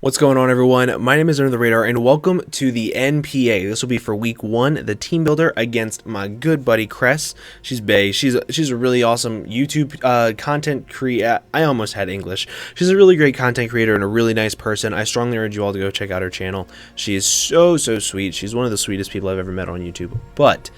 What's going on, everyone? My name is Under the Radar, and welcome to the NPA. This will be for week 1, the team builder against my good buddy Kres. She's bae. She's a really awesome YouTube content creator. I almost had English. She's a really great content creator and a really nice person. I strongly urge you all to go check out her channel. She is so sweet. She's one of the sweetest people I've ever met on YouTube. But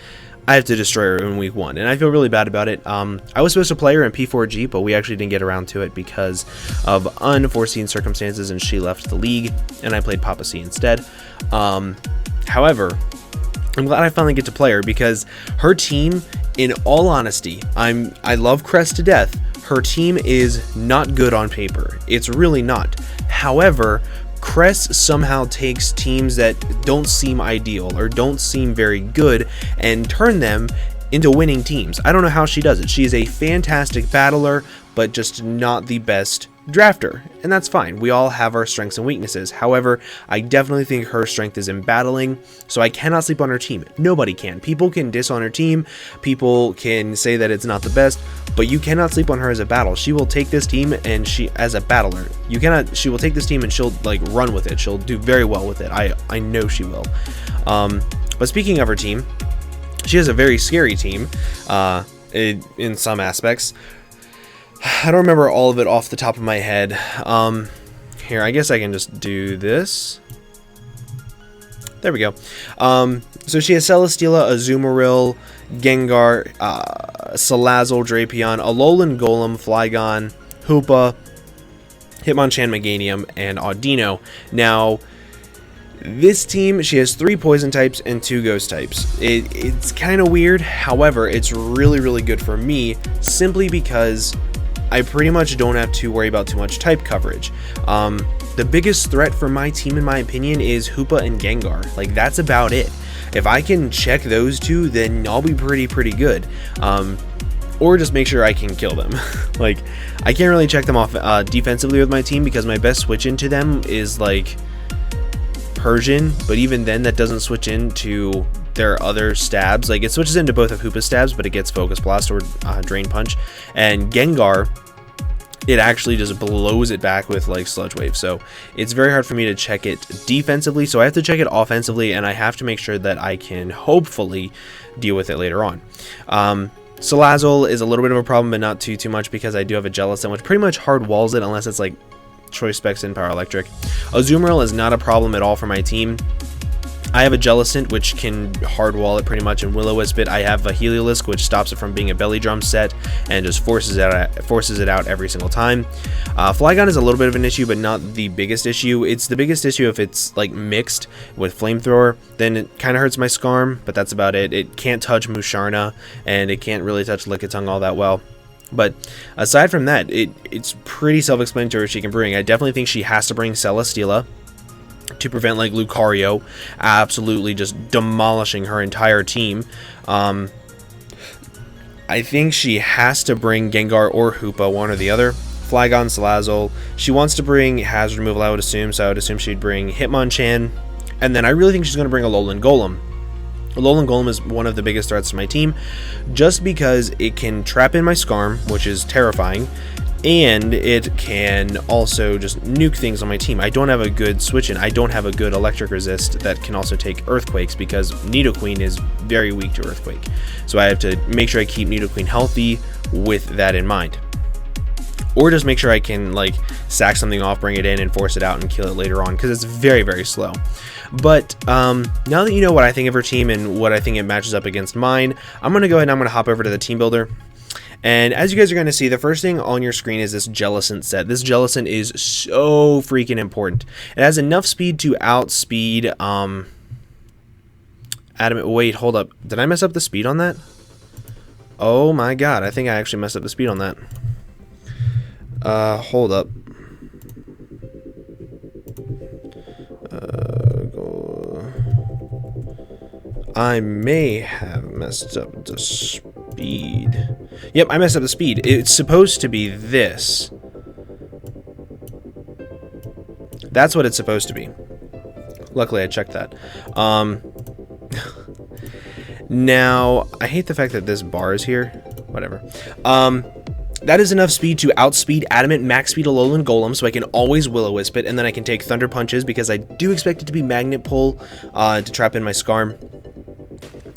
I have to destroy her in week 1, and I feel really bad about it. I was supposed to play her in P4G, but we actually didn't get around to it because of unforeseen circumstances, and she left the league, and I played Papa C instead. However, I'm glad I finally get to play her because her team, in all honesty, I love Kres to death. Her team is not good on paper. It's really not. However, Kres somehow takes teams that don't seem ideal or don't seem very good and turn them into winning teams. I don't know how she does it. She is a fantastic battler, but just not the best drafter, and that's fine. We all have our strengths and weaknesses. However, I definitely think her strength is in battling, so I cannot sleep on her team. Nobody can. People can diss on her team, people can say that it's not the best, but you cannot sleep on her as a battle. She will take this team, and as a battler, she will take this team and she'll like run with it. She'll do very well with it. I know she will. But speaking of her team, she has a very scary team in some aspects. I don't remember all of it off the top of my head. Here, I guess I can just do this. There we go. So she has Celesteela, Azumarill, Gengar, Salazzle, Drapion, Alolan Golem, Flygon, Hoopa, Hitmonchan, Meganium, and Audino. Now, this team, she has 3 poison types and 2 ghost types. It's kind of weird. However, it's really good for me simply because I pretty much don't have to worry about too much type coverage. The biggest threat for my team, in my opinion, is Hoopa and Gengar. Like, that's about it. If I can check those 2, then I'll be pretty good. Or just make sure I can kill them. Like, I can't really check them off defensively with my team because my best switch into them is like Persian, but even then that doesn't switch into their other stabs. Like, it switches into both of Hoopa's stabs, but it gets Focus Blast or Drain Punch. And Gengar, it actually just blows it back with like Sludge Wave. So it's very hard for me to check it defensively, so I have to check it offensively, and I have to make sure that I can hopefully deal with it later on. Salazzle is a little bit of a problem, but not too much, because I do have a Jellicent, which pretty much hard walls it unless it's like Choice Specs and Power Electric. Azumarill is not a problem at all for my team. I have a Jellicent, which can hard wall it pretty much, and Will-O-Wisp it. I have a Heliolisk, which stops it from being a belly drum set and just forces it out every single time. Flygon is a little bit of an issue, but not the biggest issue. It's the biggest issue if it's like mixed with Flamethrower. Then it kind of hurts my Skarm, but that's about it. It can't touch Musharna, and it can't really touch Lickitung all that well. But aside from that, it's pretty self-explanatory she can bring. I definitely think she has to bring Celesteela to prevent like Lucario absolutely just demolishing her entire team. I think she has to bring Gengar or Hoopa, one or the other. Flygon, Salazzle. She wants to bring Hazard Removal, I would assume, so I would assume she'd bring Hitmonchan. And then I really think she's going to bring Alolan Golem. Alolan Golem is one of the biggest threats to my team, just because it can trap in my Skarm, which is terrifying, and it can also just nuke things on my team. I don't have a good switch in. I don't have a good electric resist that can also take earthquakes, because Nidoqueen is very weak to earthquake. So I have to make sure I keep Nidoqueen healthy with that in mind. Or just make sure I can like sack something off, bring it in, and force it out and kill it later on, because it's very slow. But now that you know what I think of her team and what I think it matches up against mine, I'm going to go ahead and I'm going to hop over to the team builder. And as you guys are going to see, the first thing on your screen is this Jellicent set. This Jellicent is so freaking important. It has enough speed to outspeed Adamant. Wait, hold up. Did I mess up the speed on that? Oh my god, I think I actually messed up the speed on that. Hold up. I may have messed up the speed. Yep, I messed up the speed. It's supposed to be this. That's what it's supposed to be. Luckily, I checked that. Now, I hate the fact that this bar is here. Whatever. That is enough speed to outspeed Adamant, max speed Alolan Golem, so I can always Will-O-Wisp it, and then I can take Thunder Punches because I do expect it to be Magnet Pull to trap in my Skarm.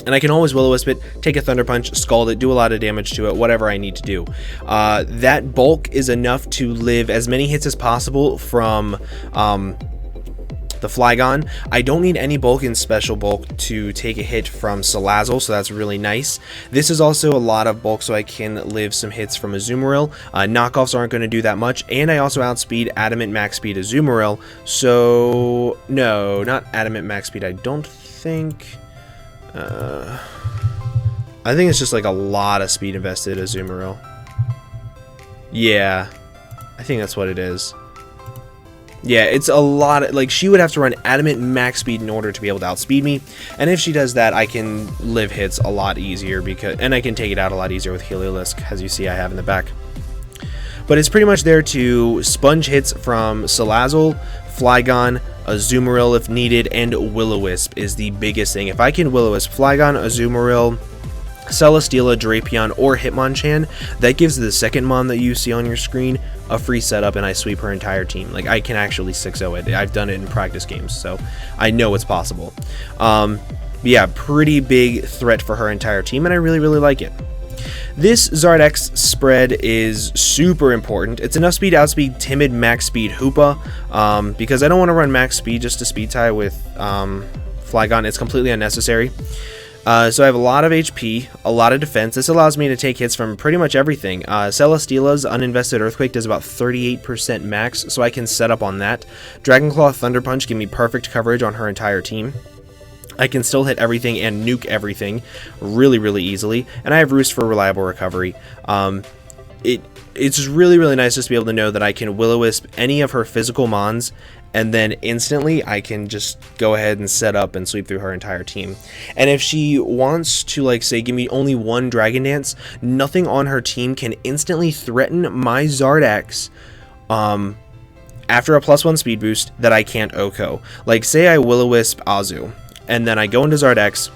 And I can always Will-O-Wisp it, take a Thunder Punch, Scald it, do a lot of damage to it, whatever I need to do. That bulk is enough to live as many hits as possible from the Flygon. I don't need any bulk in Special Bulk to take a hit from Salazzle, so that's really nice. This is also a lot of bulk, so I can live some hits from Azumarill. Knockoffs aren't going to do that much, and I also outspeed Adamant max speed Azumarill, so no, not Adamant max speed, I don't think. I think it's just like a lot of speed invested Azumarill. Yeah, I think that's what it is. Yeah, it's a lot of, like, she would have to run Adamant max speed in order to be able to outspeed me, and if she does that, I can live hits a lot easier, and I can take it out a lot easier with Heliolisk, as you see I have in the back. But it's pretty much there to sponge hits from Salazzle, Flygon, Azumarill if needed, and Will-O-Wisp is the biggest thing. If I can Will-O-Wisp Flygon, Azumarill, Celesteela, Drapion, or Hitmonchan, that gives the second Mon that you see on your screen a free setup, and I sweep her entire team. Like, I can actually 6-0 it. I've done it in practice games, so I know it's possible. Yeah, pretty big threat for her entire team, and I really, really like it. This Zardex spread is super important. It's enough speed to outspeed Timid, max speed Hoopa, because I don't want to run max speed just to speed tie with Flygon. It's completely unnecessary. So I have a lot of HP, a lot of defense. This allows me to take hits from pretty much everything. Celesteela's Uninvested Earthquake does about 38% max, so I can set up on that. Dragon Claw, Thunder Punch give me perfect coverage on her entire team. I can still hit everything and nuke everything really, really easily. And I have Roost for reliable recovery. It's really, really nice just to be able to know that I can Will-O-Wisp any of her physical Mons, and then instantly I can just go ahead and set up and sweep through her entire team. And if she wants to, like, say, give me only one Dragon Dance, nothing on her team can instantly threaten my Zardex after a +1 speed boost that I can't OHKO. Like, say I Will-O-Wisp Azu, and then I go into Zardex,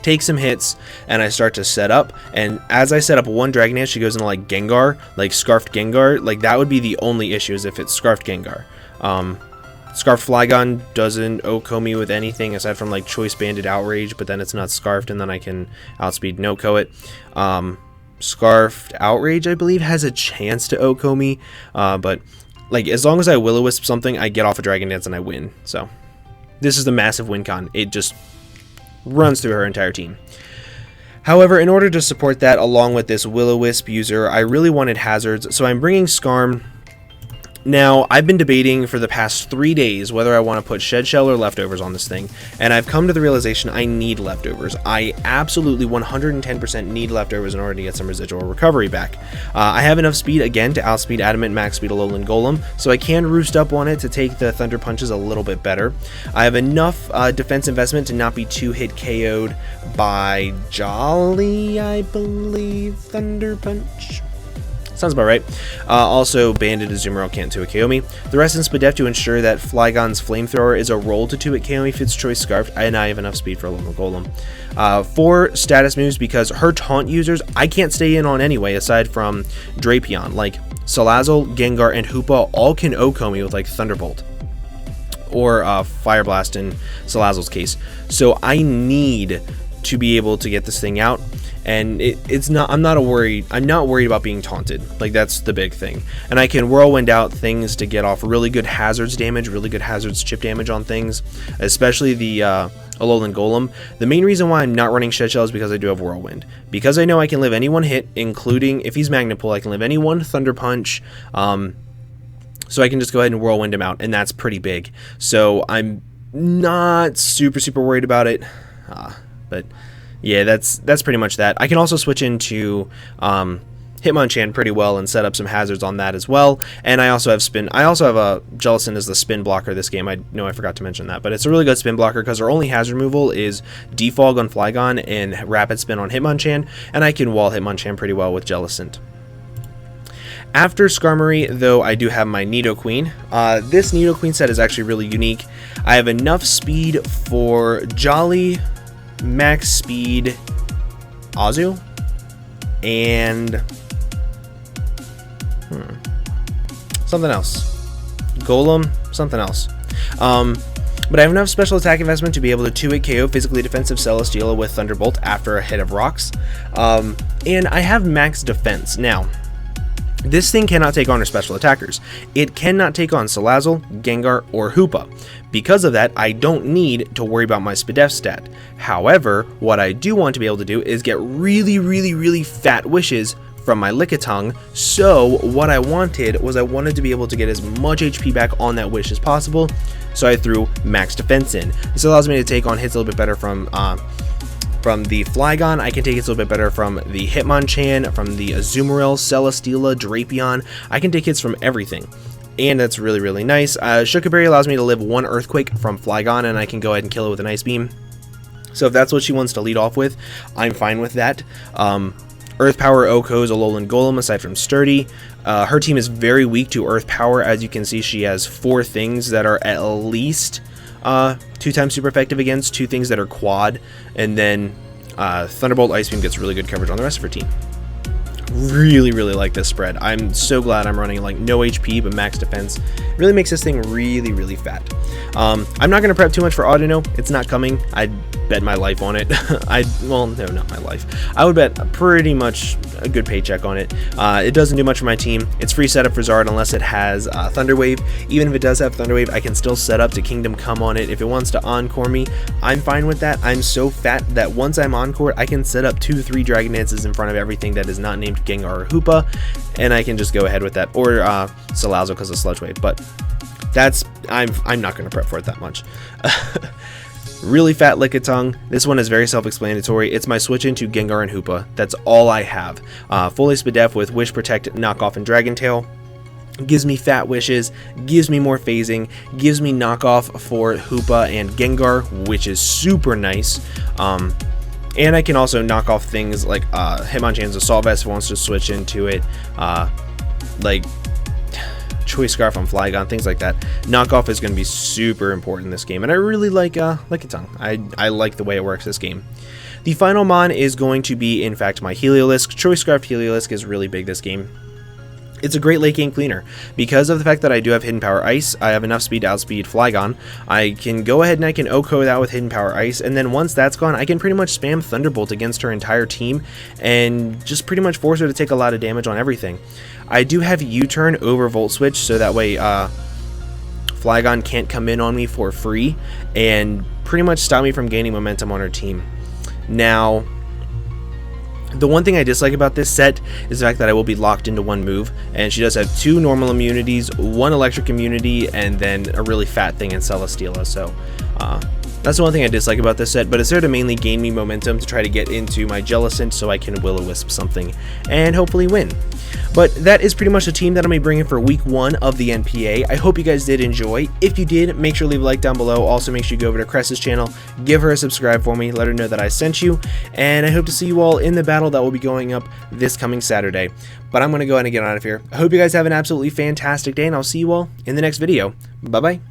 take some hits, and I start to set up, and as I set up one Dragon Dance, she goes into, like, Gengar, like Scarfed Gengar. Like, that would be the only issue, is if it's Scarfed Gengar. Scarfed Flygon doesn't OHKO me with anything aside from, like, Choice Banded Outrage, but then it's not Scarfed, and then I can outspeed and OHKO it. Scarfed Outrage, I believe, has a chance to OHKO me, but, like, as long as I Will-O-Wisp something, I get off a Dragon Dance and I win. So this is the massive win con. It just runs through her entire team. However, in order to support that, along with this Will-O-Wisp user, I really wanted hazards, so I'm bringing Skarm. Now, I've been debating for the past 3 days whether I want to put Shed Shell or Leftovers on this thing, and I've come to the realization I need Leftovers. I absolutely 110% need Leftovers in order to get some residual recovery back. I have enough speed, again, to outspeed Adamant max speed Alolan Golem, so I can roost up on it to take the Thunder Punches a little bit better. I have enough defense investment to not be 2-hit KO'd by Jolly, I believe, Thunder Punch. Sounds about right. Also, Banded Azumarill can't 2-hit KO me. The rest in Spadef to ensure that Flygon's Flamethrower is a roll to 2-hit KO me if it's Choice Scarfed, and I have enough speed for Alolan Golem. 4 status moves, because her taunt users I can't stay in on anyway, aside from Drapion. Like, Salazzle, Gengar, and Hoopa all can OHKO me with, like, Thunderbolt. Or Fire Blast in Salazzle's case. So I need to be able to get this thing out. And I'm not worried about being taunted. Like, that's the big thing. And I can Whirlwind out things to get off really good hazards damage, really good hazards chip damage on things, especially the Alolan Golem. The main reason why I'm not running Shed Shell is because I do have Whirlwind. Because I know I can live any one hit, including if he's Magnet Pull, I can live any one Thunder Punch. So I can just go ahead and Whirlwind him out, and that's pretty big. So I'm not super worried about it. But yeah, that's pretty much that. I can also switch into Hitmonchan pretty well and set up some hazards on that as well. And I also have Spin. I also have a Jellicent as the spin blocker this game. I know I forgot to mention that, but it's a really good spin blocker because her only hazard removal is Defog on Flygon and Rapid Spin on Hitmonchan, and I can wall Hitmonchan pretty well with Jellicent. After Skarmory, though, I do have my Nidoqueen. This Nidoqueen set is actually really unique. I have enough speed for Jolly, max speed Azu, and something else. Golem, something else. But I have enough special attack investment to be able to 2-hit KO physically defensive Celesteela with Thunderbolt after a hit of rocks. And I have max defense. Now, this thing cannot take on her special attackers. It cannot take on Salazzle, Gengar, or Hoopa. Because of that, I don't need to worry about my SPDF stat. However, what I do want to be able to do is get really fat wishes from my Lickitung. So what I wanted to be able to get as much HP back on that wish as possible. So I threw max defense in. This allows me to take on hits a little bit better from the Flygon. I can take hits a little bit better from the Hitmonchan, from the Azumarill, Celesteela, Drapion. I can take hits from everything, and that's really nice. Shukaberry allows me to live 1 Earthquake from Flygon, and I can go ahead and kill it with an Ice Beam. So if that's what she wants to lead off with, I'm fine with that. Earth Power Oko's Alolan Golem, aside from Sturdy. Her team is very weak to Earth Power. As you can see, she has 4 things that are at least 2 times super effective against, 2 things that are quad, and then Thunderbolt Ice Beam gets really good coverage on the rest of her team. Really like this spread. I'm so glad I'm running like no HP but max defense. It really makes this thing really fat. I'm not going to prep too much for Audino. It's not coming. I'd bet my life on it. Well, no, not my life. I would bet pretty much a good paycheck on it. It doesn't do much for my team. It's free setup for Zard unless it has Thunder Wave. Even if it does have Thunder Wave, I can still set up to Kingdom Come on it. If it wants to Encore me, I'm fine with that. I'm so fat that once I'm Encore, I can set up 2-3 Dragon Dances in front of everything that is not named Gengar or Hoopa, and I can just go ahead with that, or Salazzle because of Sludge Wave. But that's I'm not going to prep for it that much. Really fat Lickitung. This one is very self-explanatory. It's my switch into Gengar and Hoopa. That's all I have. Fully SPDF with Wish, Protect, Knockoff, and Dragon Tail. Gives me fat wishes, gives me more phasing, gives me knockoff for Hoopa and Gengar, which is super nice. And I can also knock off things like Hitmonchan's Assault Vest if it wants to switch into it, like Choice Scarf on Flygon, things like that. Knockoff is going to be super important in this game, and I really like Lickitung. I like the way it works this game. The final mon is going to be, in fact, my Heliolisk. Choice Scarf Heliolisk is really big this game. It's a great late game cleaner. Because of the fact that I do have Hidden Power Ice, I have enough speed to outspeed Flygon. I can go ahead and I can OHKO that with Hidden Power Ice, and then once that's gone, I can pretty much spam Thunderbolt against her entire team and just pretty much force her to take a lot of damage on everything. I do have U-turn over Volt Switch, so that way Flygon can't come in on me for free and pretty much stop me from gaining momentum on her team. Now, the one thing I dislike about this set is the fact that I will be locked into one move, and she does have 2 normal immunities, 1 electric immunity, and then a really fat thing in Celesteela, so that's the one thing I dislike about this set, but it's there to mainly gain me momentum to try to get into my Jellicent so I can Will-O-Wisp something and hopefully win. But that is pretty much the team that I'm going to be bringing for week 1 of the NPA. I hope you guys did enjoy. If you did, make sure to leave a like down below. Also, make sure you go over to Kres's channel, give her a subscribe for me, let her know that I sent you, and I hope to see you all in the battle that will be going up this coming Saturday. But I'm going to go ahead and get out of here. I hope you guys have an absolutely fantastic day, and I'll see you all in the next video. Bye-bye.